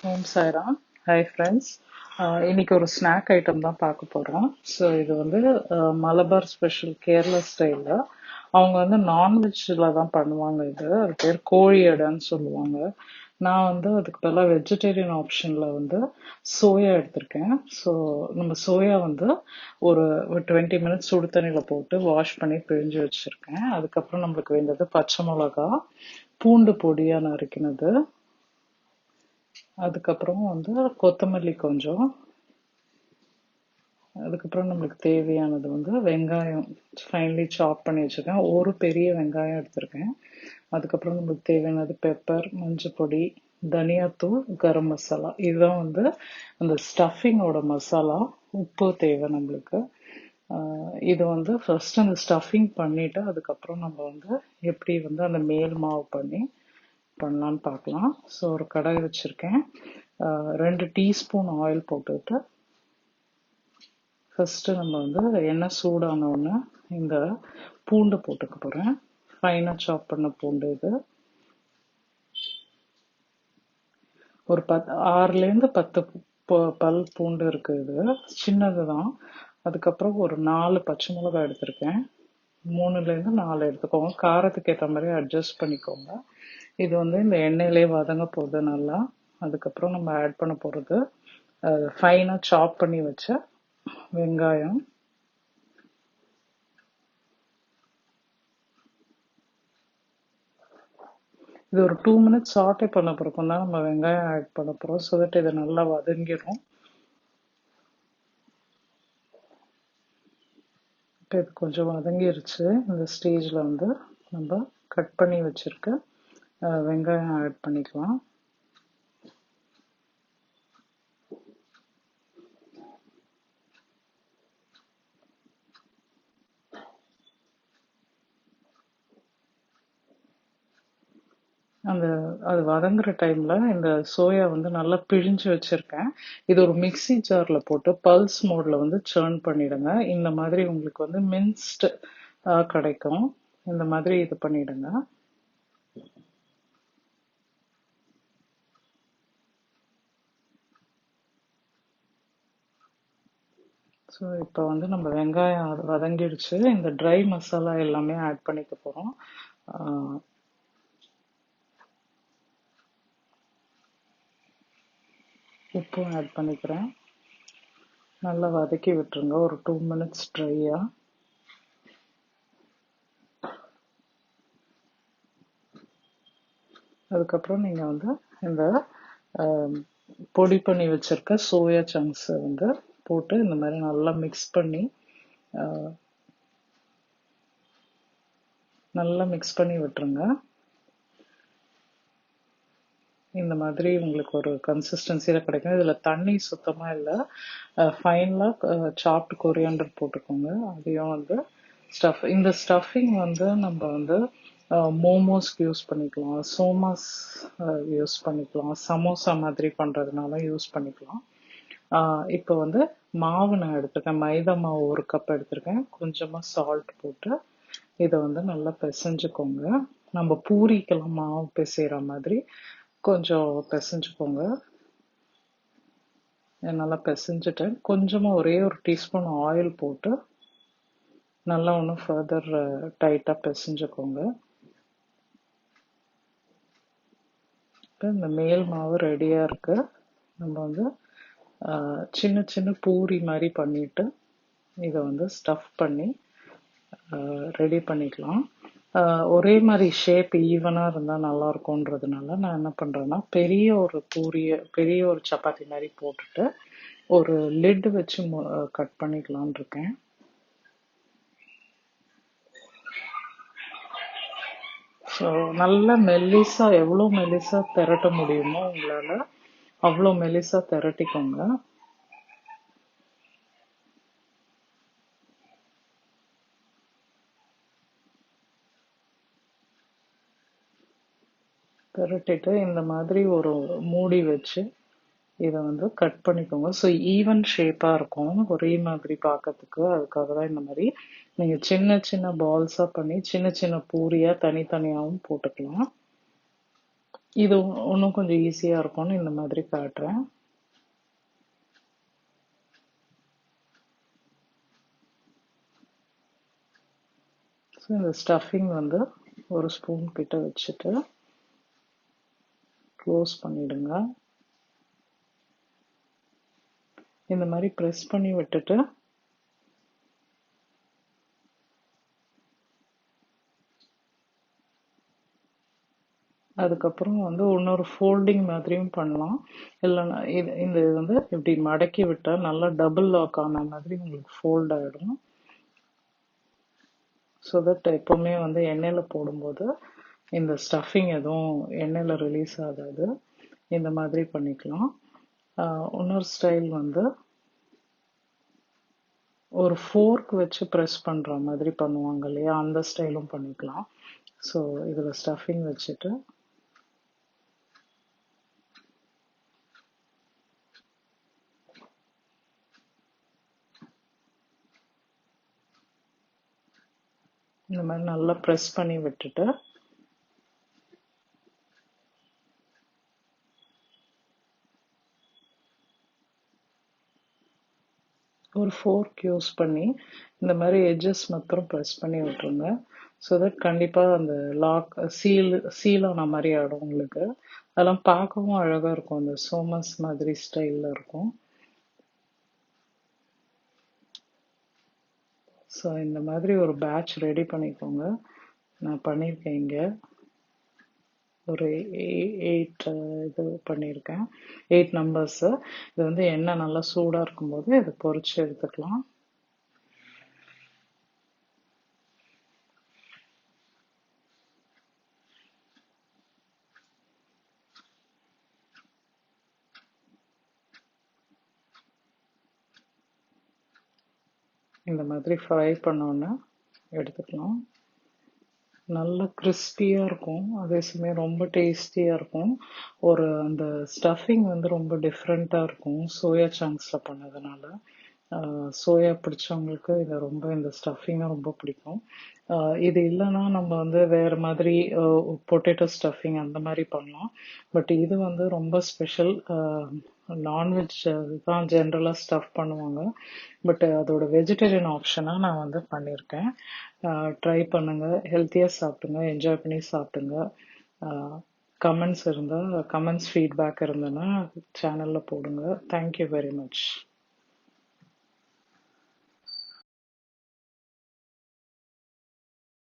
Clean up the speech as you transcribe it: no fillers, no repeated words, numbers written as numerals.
ஓம் Sairam. Hi friends. இன்னைக்கு ஒரு snack item தான் பார்க்க போகிறோம். ஸோ இது வந்து மலபார் ஸ்பெஷல் கேரளா ஸ்டைலில் அவங்க வந்து நான்வெஜ்ஜில் தான் பண்ணுவாங்க. அது பேர் கோழி அடைன்னு சொல்லுவாங்க. நான் வந்து அதுக்கு பதிலாக வெஜிடேரியன் ஆப்ஷனில் வந்து சோயா எடுத்திருக்கேன். ஸோ நம்ம சோயா வந்து ஒரு 20 மினிட்ஸ் சுடு தண்ணியில் போட்டு வாஷ் பண்ணி பிழிஞ்சு வச்சுருக்கேன். அதுக்கப்புறம் நம்மளுக்கு வேண்டியது பச்சை மிளகா, பூண்டு பொடியாக நறுக்கினது, அதுக்கப்புறம் வந்து கொத்தமல்லி கொஞ்சம், அதுக்கப்புறம் நம்மளுக்கு தேவையானது வந்து வெங்காயம் ஃபைன்லி சாப் பண்ணி வச்சுருக்கேன். ஒரு பெரிய வெங்காயம் எடுத்திருக்கேன். அதுக்கப்புறம் நம்மளுக்கு தேவையானது பெப்பர், மஞ்சள் பொடி, தனியாத்தூள், கரம் மசாலா. இதுதான் வந்து அந்த ஸ்டஃபிங்கோட மசாலா. உப்பு தேவை நம்மளுக்கு. இது வந்து ஃபர்ஸ்ட் அந்த ஸ்டஃபிங் பண்ணிட்டு அதுக்கப்புறம் நம்ம வந்து எப்படி வந்து அந்த மேல் மாவு பண்ணலான்னு பார்க்கலாம். ஸோ ஒரு கடாய் வச்சுருக்கேன். 2 டீஸ்பூன் ஆயில் போட்டுட்டு ஃபர்ஸ்ட் நம்ம வந்து எண்ணெய் சூடான உடனே இந்த பூண்டு போட்டுக்க போகிறேன். ஃபைனாக சாப் பண்ண பூண்டு. இது ஒரு 6லேருந்து 10 பல் பூண்டு இருக்கு. இது சின்னது தான். அதுக்கப்புறம் ஒரு 4 பச்சை மிளகாய் எடுத்திருக்கேன். 3லேருந்து 4 எடுத்துக்கோங்க. காரத்துக்கு ஏற்ற மாதிரி அட்ஜஸ்ட் பண்ணிக்கோங்க. இது வந்து இந்த எண்ணெயிலே வதங்க போகுது நல்லா. அதுக்கப்புறம் நம்ம ஆட் பண்ண போகிறது ஃபைனாக சாப் பண்ணி வச்ச வெங்காயம். இது ஒரு 2 மினிட்ஸ் சாட்டே பண்ண பிறக்கும் தான் நம்ம வெங்காயம் ஆட் பண்ண போகிறோம். ஸோ தட் இது நல்லா வதங்கிடும். இப்போ இது கொஞ்சம் வதங்கிருச்சு. இந்த ஸ்டேஜில் வந்து நம்ம கட் பண்ணி வச்சுருக்க வெங்காயம் ஆட் பண்ணிக்கலாம். அது வதங்குற டைம்ல இந்த சோயா வந்து நல்லா பிழிஞ்சு வச்சிருக்கேன். இது ஒரு மிக்ஸி ஜார்ல போட்டு பல்ஸ் மோட்ல வந்து சர்ன் பண்ணிடுங்க. இந்த மாதிரி உங்களுக்கு வந்து மின்ஸ்ட் கிடைக்கும். இந்த மாதிரி இது பண்ணிடுங்க. ஸோ இப்போ வந்து நம்ம வெங்காயம் வதங்கிடுச்சு. இந்த ட்ரை மசாலா எல்லாமே ஆட் பண்ணிக்க போகிறோம். உப்பும் ஆட் பண்ணிக்கிறேன். நல்லா வதக்கி விட்டுருங்க ஒரு 2 மினிட்ஸ் ட்ரையாக. அதுக்கப்புறம் நீங்கள் வந்து இந்த பொடி பண்ணி வச்சிருக்க சோயா சங்க்ஸை வந்து போட்டு இந்த மாதிரி நல்லா மிக்ஸ் பண்ணி விட்டுருங்க. இந்த மாதிரி உங்களுக்கு ஒரு கன்சிஸ்டன்சியில் கிடைக்கும். இதில் தண்ணி சுத்தமாக இல்லை. ஃபைனலாக சாப்ட் கொரியாண்டர் போட்டுக்கோங்க. அதையும் வந்து இந்த ஸ்டஃபிங் வந்து நம்ம வந்து மோமோஸ்க்கு யூஸ் பண்ணிக்கலாம், சோமாஸ் யூஸ் பண்ணிக்கலாம், சமோசா மாதிரி பண்ணுறதுனால யூஸ் பண்ணிக்கலாம். இப்போ வந்து மாவு நான் எடுத்துருக்கேன். மைதா மாவு 1 கப் எடுத்திருக்கேன். கொஞ்சமாக சால்ட் போட்டு இதை வந்து நல்லா பிசைஞ்சுக்கோங்க. நம்ம பூரிக்கெல்லாம் மாவு பிசைகிற மாதிரி கொஞ்சம் பிசைஞ்சுக்கோங்க. நல்லா பிசைஞ்சிட்டேன். கொஞ்சமாக ஒரே ஒரு டீஸ்பூன் ஆயில் போட்டு நல்லா ஒன்றும் ஃபர்தர் டைட்டாக பிசைஞ்சுக்கோங்க. இப்போ இந்த மேல் மாவு ரெடியாக இருக்கு. நம்ம வந்து சின்ன சின்ன பூரி மாதிரி பண்ணிட்டு இதை வந்து ஸ்டஃப் பண்ணி ரெடி பண்ணிக்கலாம். ஒரே மாதிரி ஷேப் ஈவனாக இருந்தால் நல்லா இருக்கும்ன்றதுனால நான் என்ன பண்ணுறேன்னா பெரிய ஒரு சப்பாத்தி மாதிரி போட்டுட்டு ஒரு லிட் வச்சு கட் பண்ணிக்கலான் இருக்கேன். ஸோ நல்லா மெல்லிஸாக எவ்வளோ மெல்லிஸாக திரட்ட முடியுமோ உங்களால் அவ்வளோ மெல்லிஸாக திரட்டிக்கோங்க. திரட்டிட்டு இந்த மாதிரி ஒரு மூடி வச்சு இதை வந்து கட் பண்ணிக்கோங்க. ஸோ ஈவன் ஷேப்பாக இருக்கும் ஒரே மாதிரி பார்க்கறதுக்கு. அதுக்காக தான் இந்த மாதிரி நீங்கள் சின்ன சின்ன பால்ஸாக பண்ணி சின்ன சின்ன பூரியாக தனித்தனியாகவும் போட்டுக்கலாம். இது இன்னும் கொஞ்சம் ஈஸியாக இருக்கும்னு இந்த மாதிரி காட்டுறேன். ஸோ இந்த ஸ்டஃபிங் வந்து ஒரு ஸ்பூன் கிட்ட வச்சுட்டு க்ளோஸ் பண்ணிடுங்க. இந்த மாதிரி ப்ரெஸ் பண்ணி விட்டுட்டு அதுக்கப்புறம் வந்து இன்னொரு ஃபோல்டிங் மாதிரியும் பண்ணலாம். இல்லைன்னா இது வந்து இப்படி மடக்கி விட்டால் நல்லா டபுள் லாக் ஆன மாதிரி உங்களுக்கு ஃபோல்ட் ஆகிடும். ஸோ தட் எப்போவுமே வந்து எண்ணெயில் போடும்போது இந்த ஸ்டஃபிங் எதுவும் எண்ணெயில் ரிலீஸ் ஆகாது. இந்த மாதிரி பண்ணிக்கலாம். இன்னொரு ஸ்டைல் வந்து ஒரு ஃபோர்க் வச்சு ப்ரெஸ் பண்ணுற மாதிரி பண்ணுவாங்க இல்லையா, அந்த ஸ்டைலும் பண்ணிக்கலாம். ஸோ இதில் ஸ்டஃபிங் வச்சுட்டு இந்த மாதிரி நல்லா ப்ரெஸ் பண்ணி விட்டுட்டு ஒரு ஃபோர்க் யூஸ் பண்ணி இந்த மாதிரி எட்ஜஸ் மாத்திரம் ப்ரெஸ் பண்ணி விட்டுருங்க. ஸோ தட் கண்டிப்பாக அந்த லாக் சீலான மாதிரி ஆகிடும் உங்களுக்கு. அதெல்லாம் பார்க்கவும் அழகாக இருக்கும். அந்த சோமஸ் மாதிரி ஸ்டைலில் இருக்கும். ஸோ இந்த மாதிரி ஒரு பேட்ச் ரெடி பண்ணிக்கோங்க. நான் பண்ணியிருக்கேன் இங்கே ஒரு 8 இது பண்ணியிருக்கேன், 8 நம்பர்ஸு. இது வந்து எண்ணெய் நல்லா சூடாக இருக்கும்போது இதை பொரிச்சு எடுத்துக்கலாம். இந்த மாதிரி ஃப்ரை பண்ணோன்னு எடுத்துக்கலாம். நல்ல கிறிஸ்பியாக இருக்கும், அதே சமயம் ரொம்ப டேஸ்டியாக இருக்கும். ஒரு அந்த ஸ்டஃபிங் வந்து ரொம்ப டிஃப்ரெண்ட்டாக இருக்கும் சோயா சங்க்ஸில் பண்ணதுனால. சோயா பிடிச்சவங்களுக்கு இதை ரொம்ப இந்த ஸ்டஃபிங்கும் ரொம்ப பிடிக்கும். இது இல்லைன்னா நம்ம வந்து வேறு மாதிரி பொட்டேட்டோ ஸ்டஃபிங் அந்த மாதிரி பண்ணலாம். பட் இது வந்து ரொம்ப ஸ்பெஷல். நான்வெஜ் தான் ஜென்ரலாக ஸ்டஃப் பண்ணுவாங்க. பட் அதோட வெஜிடேரியன் ஆப்ஷனாக நான் வந்து பண்ணியிருக்கேன். ட்ரை பண்ணுங்கள், ஹெல்த்தியாக சாப்பிடுங்க, என்ஜாய் பண்ணி சாப்பிடுங்க. கமெண்ட்ஸ் இருந்தால் கமெண்ட்ஸ் ஃபீட்பேக் இருந்ததுன்னா சேனலில் போடுங்க. Thank you very much.